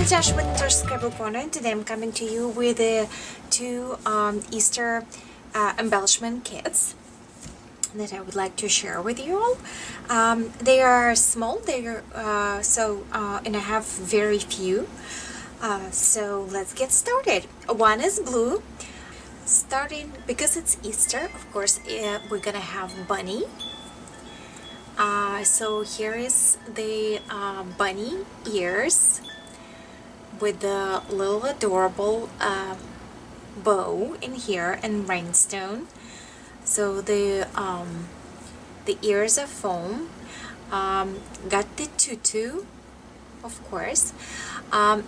Natasha with Natasha'ScrapbooKorner, and today I'm coming to you with two Easter embellishment kits that I would like to share with you all. They are small, and I have very few. So let's get started. One is blue. Starting because it's Easter, of course, we're gonna have bunny. So here is the bunny ears with the little adorable bow in here and rhinestone. So the ears are foam. Got the tutu, of course.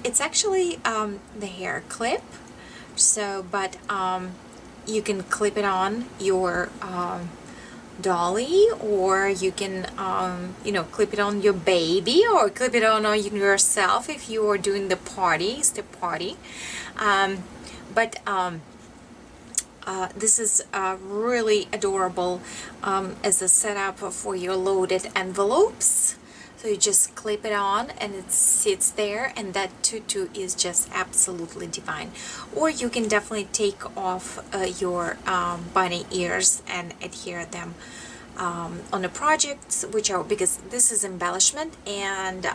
It's actually the hair clip. So, but you can clip it on your dolly, or you can clip it on your baby, or clip it on yourself if you are doing the party, Easter party. This is really adorable as a setup for your loaded envelopes. So you just clip it on and it sits there, and that tutu is just absolutely divine. Or you can definitely take off your bunny ears and adhere them on the projects, which are, because this is embellishment, and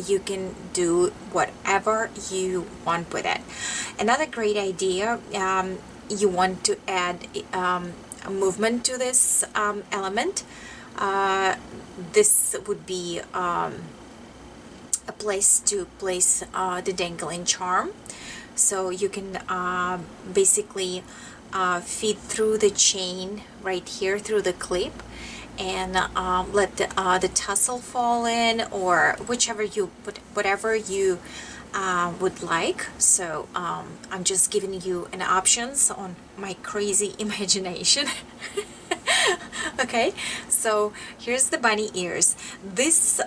you can do whatever you want with it. Another great idea, you want to add a movement to this element. This would be a place to place the dangling charm. So you can basically feed through the chain right here through the clip, and let the tassel fall in, or whatever you would like. So I'm just giving you an options on my crazy imagination. Okay, so here's the bunny ears. This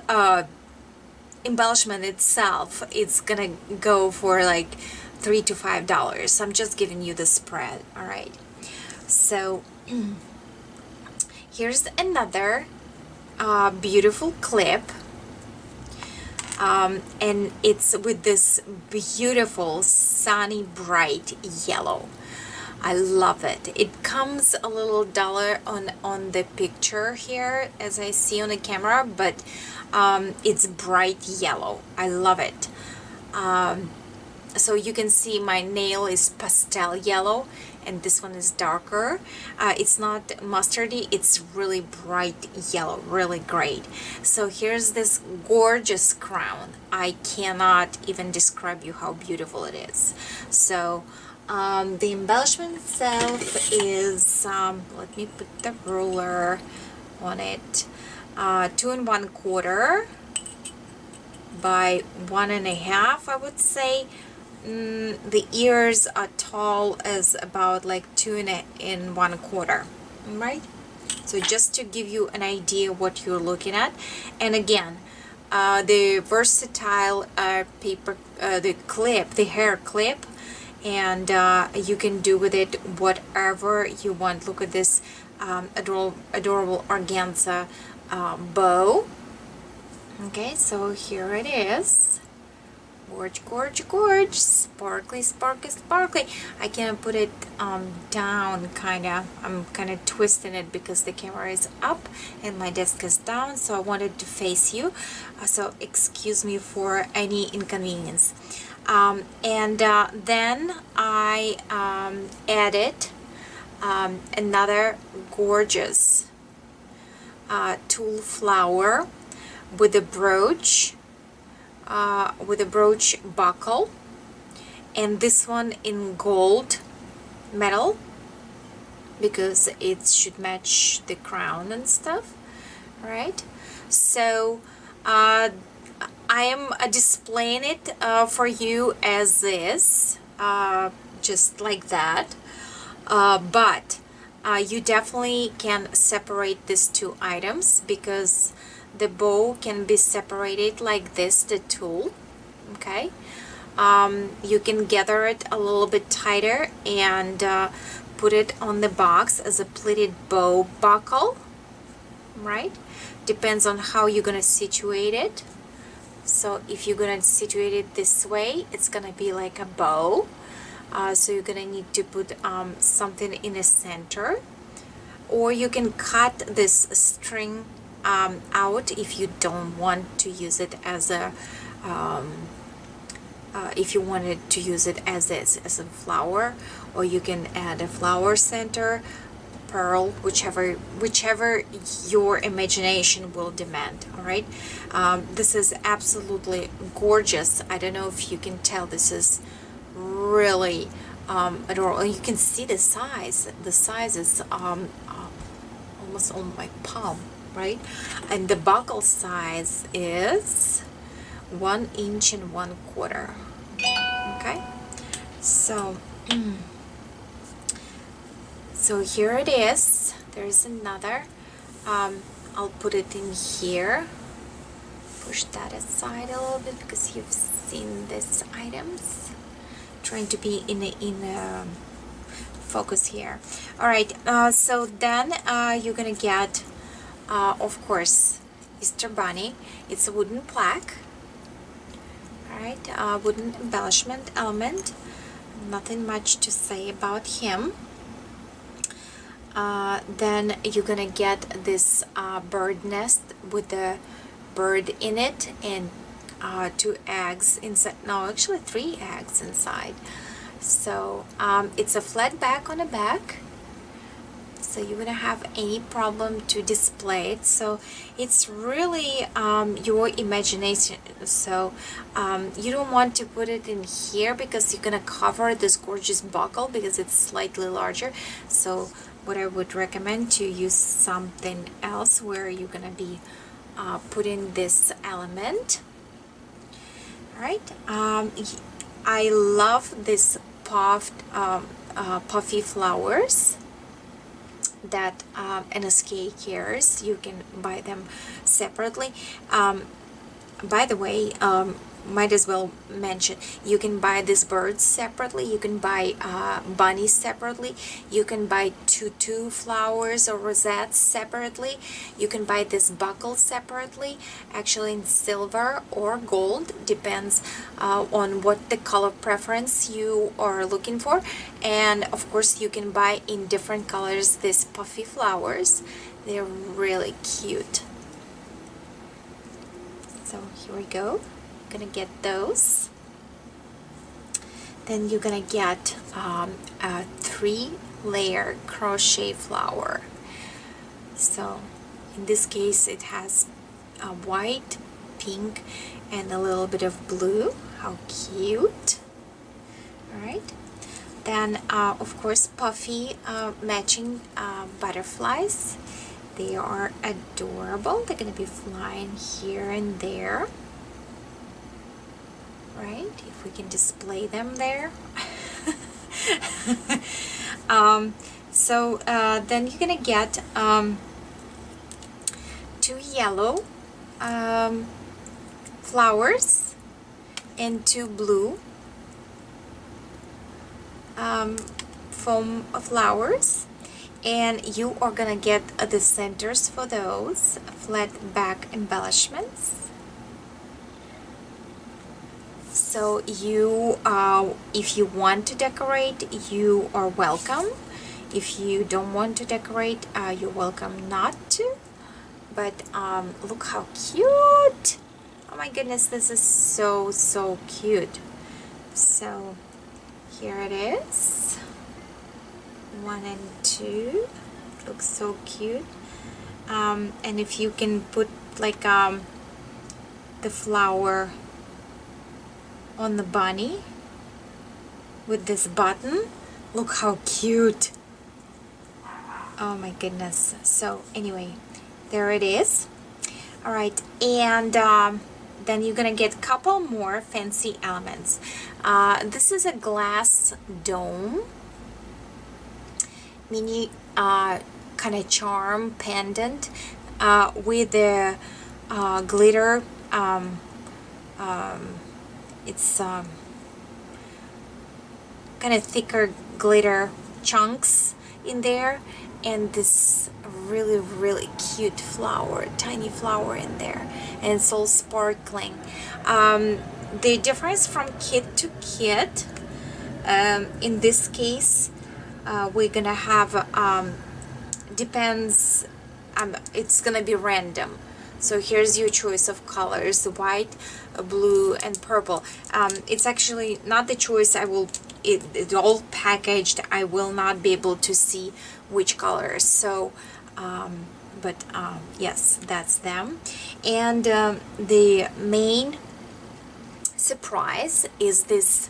embellishment itself, it's gonna go for like $3 to $5. So I'm just giving you the spread. All right, so here's another beautiful clip, and it's with this beautiful sunny bright yellow. I love it. It comes a little duller on the picture here as I see on the camera, but it's bright yellow. I love it. So you can see my nail is pastel yellow, and this one is darker. It's not mustardy, it's really bright yellow, really great. So here's this gorgeous crown. I cannot even describe you how beautiful it is. So the embellishment itself is, let me put the ruler on it, 2 1/4 by 1 1/2, I would say. The ears are tall as about like 2 1/4, right? So just to give you an idea what you're looking at. And again, the versatile paper, the hair clip, and you can do with it whatever you want. Look at this adorable organza bow. Okay, so here it is. Gorge, gorge, gorge, sparkly, sparkly, sparkly. I can't put it down, I'm kind of twisting it because the camera is up and my desk is down, so I wanted to face you, so excuse me for any inconvenience. Then I added another gorgeous tulle flower with a brooch, buckle, and this one in gold metal because it should match the crown and stuff, right? So I am displaying it for you as is, just like that, but you definitely can separate these two items, because the bow can be separated like this, the tulle. Okay, you can gather it a little bit tighter and put it on the box as a pleated bow buckle, right? Depends on how you're gonna situate it. So if you're gonna situate it this way, it's gonna be like a bow. So you're gonna need to put something in the center, or you can cut this string out if you don't want to use it as a if you wanted to use it as a flower, or you can add a flower center, pearl, whichever your imagination will demand. All right, this is absolutely gorgeous. I don't know if you can tell, this is really adorable. You can see the size. The size is almost on my palm, right? And the buckle size is 1 inch and 1/4. Okay, so so here it is. There's another. I'll put it in here. Push that aside a little bit because you've seen these items. Trying to be in a focus here. All right. So then you're gonna get, of course, Easter Bunny. It's a wooden plaque. All right. Wooden embellishment element. Nothing much to say about him. Then you're gonna get this bird nest with the bird in it, and 2 eggs inside. No, actually 3 eggs inside. So it's a flat back on the back, so you're gonna have any problem to display it. So it's really your imagination. So you don't want to put it in here because you're gonna cover this gorgeous buckle because it's slightly larger. So what I would recommend to use something else where you're gonna be putting this element. All right. I love this puffy flowers that NSK carries. You can buy them separately. By the way, might as well mention, you can buy these birds separately, you can buy bunnies separately, you can buy tutu flowers or rosettes separately, you can buy this buckle separately, actually in silver or gold, depends on what the color preference you are looking for. And of course you can buy in different colors these puffy flowers. They're really cute. So here we go. Gonna get those. Then you're gonna get a 3-layer crochet flower. So in this case it has a white, pink, and a little bit of blue. How cute. All right. Then of course puffy matching butterflies. They are adorable. They're gonna be flying here and there. Right, if we can display them there. So then you're gonna get 2 yellow flowers and 2 blue foam flowers, and you are gonna get the centers for those flat back embellishments. So you, if you want to decorate, you are welcome. If you don't want to decorate, you're welcome not to. But look how cute! Oh my goodness, this is so cute. So here it is, 1 and 2. It looks so cute. And if you can put like the flower on the bunny with this button, look how cute. Oh my goodness. So anyway, there it is. All right, and then you're gonna get a couple more fancy elements. This is a glass dome, mini kind of charm pendant with the glitter. It's kind of thicker glitter chunks in there, and this really cute flower, tiny flower in there, and it's all sparkling. The difference from kit to kit, in this case, we're gonna have depends, it's gonna be random. So here's your choice of colors: white, blue, and purple. It's actually not the choice. It's all packaged. I will not be able to see which colors. So yes, that's them. And the main surprise is this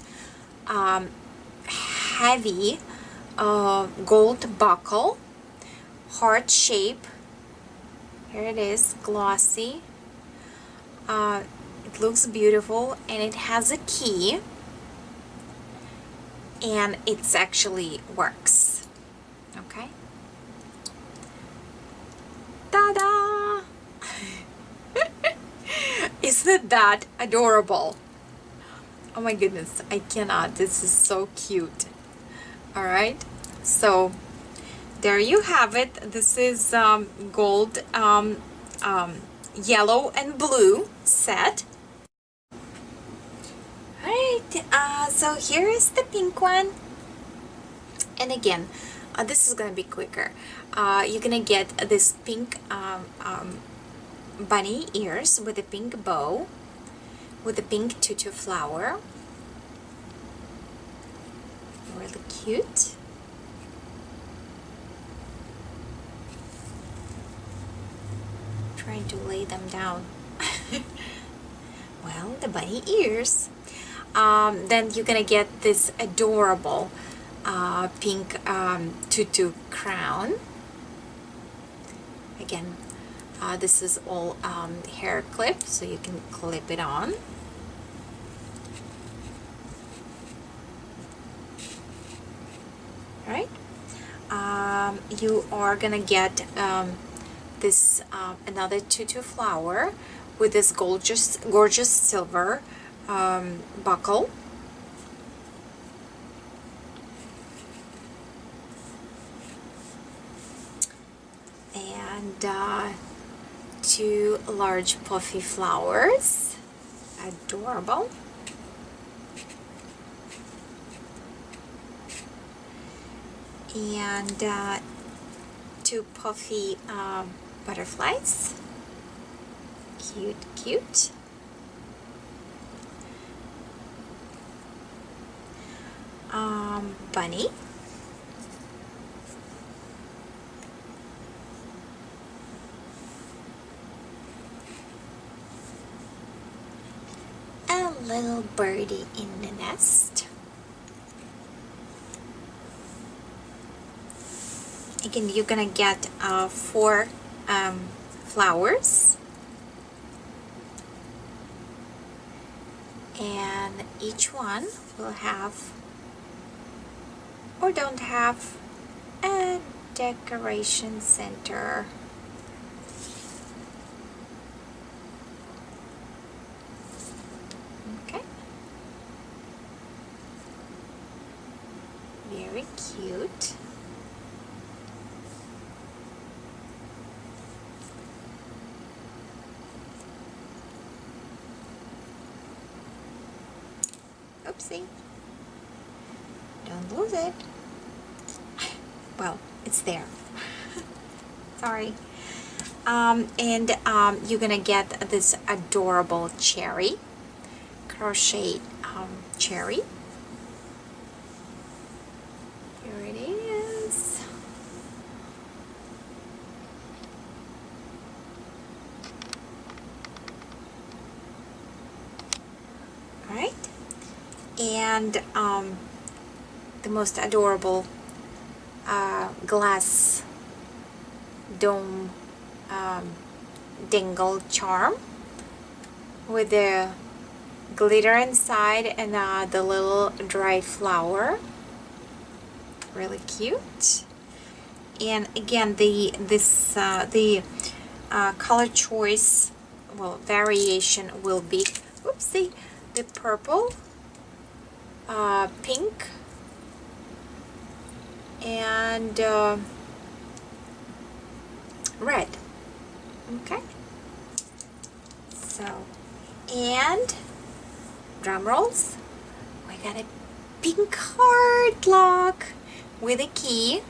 heavy gold buckle, heart shape. Here it is, glossy. It looks beautiful, and it has a key, and it's actually works. Okay. Ta-da! Isn't that adorable? Oh my goodness, I cannot. This is so cute. All right, so there you have it. This is gold, yellow and blue set. All right, so here is the pink one. And again, this is gonna be quicker. You're gonna get this pink bunny ears with a pink bow, with a pink tutu flower. Really cute. Trying to lay them down. Well, the bunny ears. Then you're gonna get this adorable pink tutu crown. Again, this is all hair clip, so you can clip it on. All right. You are gonna get this another tutu flower with this gorgeous silver buckle. And two large puffy flowers. Adorable. And two puffy butterflies. Cute. Bunny. A little birdie in the nest. Again, you're gonna get 4 flowers, and each one will have or don't have a decoration center. Okay, very cute. Oopsie. Don't lose it. Well, it's there. Sorry. And you're gonna get this adorable cherry, crochet cherry. Here it is. All right. And the most adorable glass dome dingle charm with the glitter inside and the little dried flower. Really cute. And again, the color choice, well, variation will be, oopsie, the purple, pink, and red. Okay. So, and drum rolls. We got a pink card lock with a key.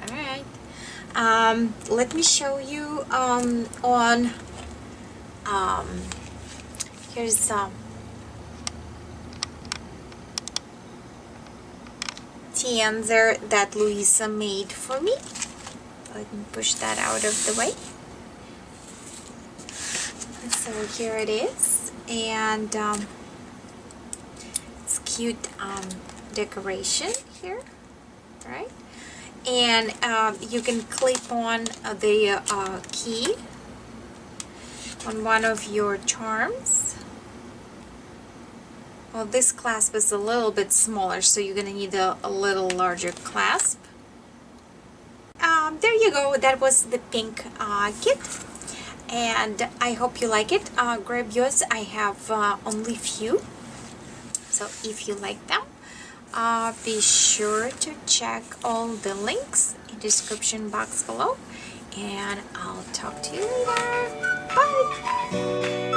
Alright. Let me show you here's Tianzer that Louisa made for me. Let me push that out of the way. So here it is, and it's cute decoration here, right? And you can clip on the key on one of your charms. Well, this clasp is a little bit smaller, so you're gonna need a little larger clasp. There you go. That was the pink kit, and I hope you like it. Grab yours. I have only few, so if you like them, be sure to check all the links in the description box below, and I'll talk to you later. Bye!